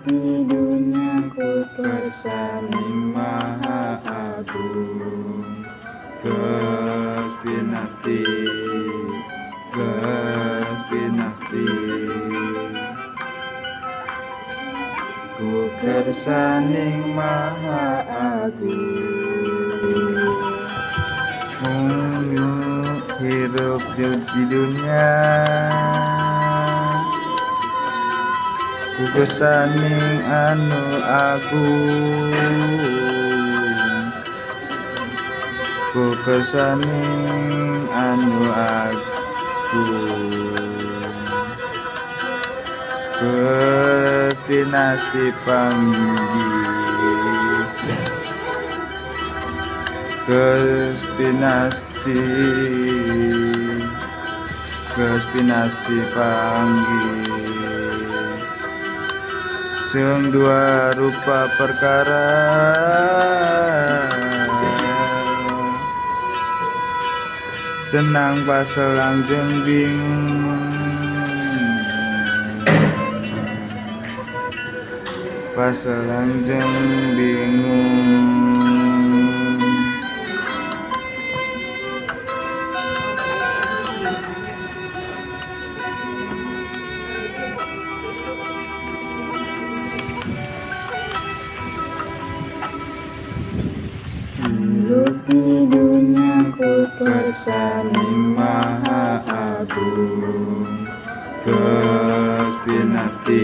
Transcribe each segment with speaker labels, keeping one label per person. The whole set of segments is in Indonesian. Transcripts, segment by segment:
Speaker 1: dunia ku persani maha agung. Kespinasti, kespinasti, ku kersaning maha agung. Hidup di dunia ku kersaning anu agung. Ku kersaning anu agung. Kespinasti panggih, kespinasti, kespinasti panggih. Jeung dua rupa perkara senang paselang jeung bingung, paselang jeung bingung. Hidup di dunia ku persani maha agung. Kespinasti,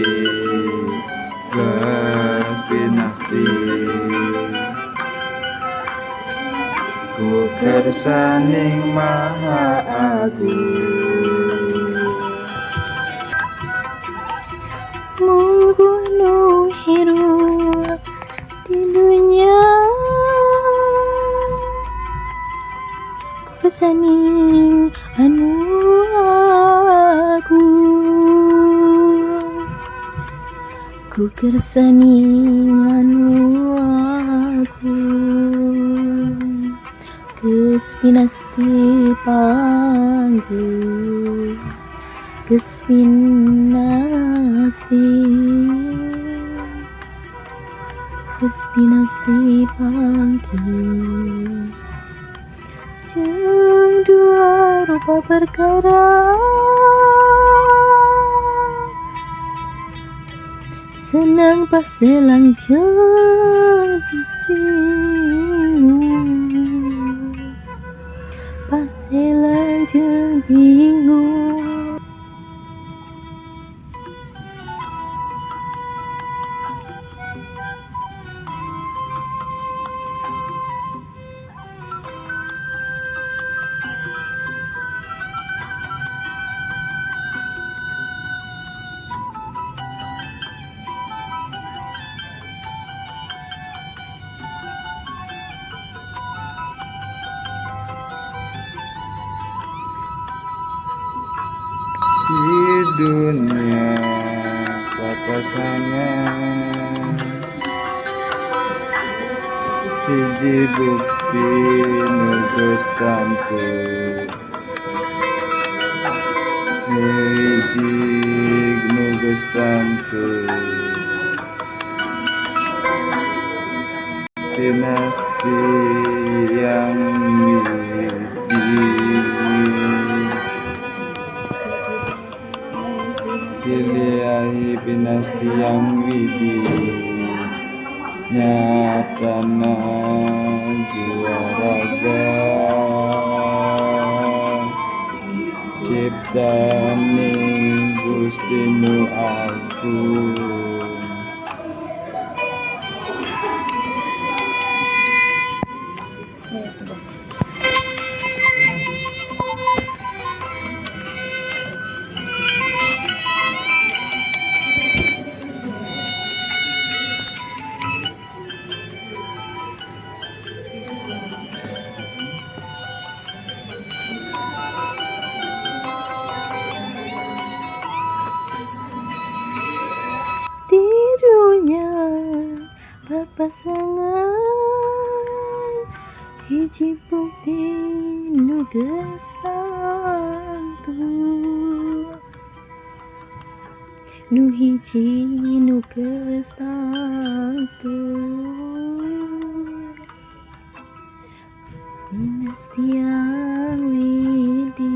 Speaker 1: kespinasti, ku kersaning maha agung.
Speaker 2: Munggu nu hirup di dunia ku kersaning anu agung. Ku kersaning anu agung. Kespinasti panggih, kespinasti, kespinasti panggih. Jeung dua rupa perkara senang paselang jeung bingung, paselang jeung bingung.
Speaker 1: Di dunia papasangan hiji bukti nu geus tantu, hiji nu geus tantu. Dinasti yang Diliahi dinasti yang widih, nyatana juaraga ciptaning Gusti nu agung.
Speaker 2: Di dunia papasangan hiji bukti nu geus tantu, nu hiji nu geus Dinastiang Widi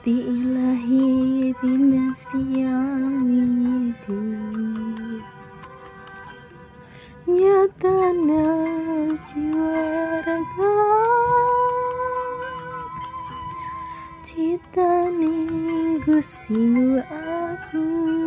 Speaker 2: Ti ilahi dinastiang Widi Nyatana jiwa raga Citaning Gusti nu agung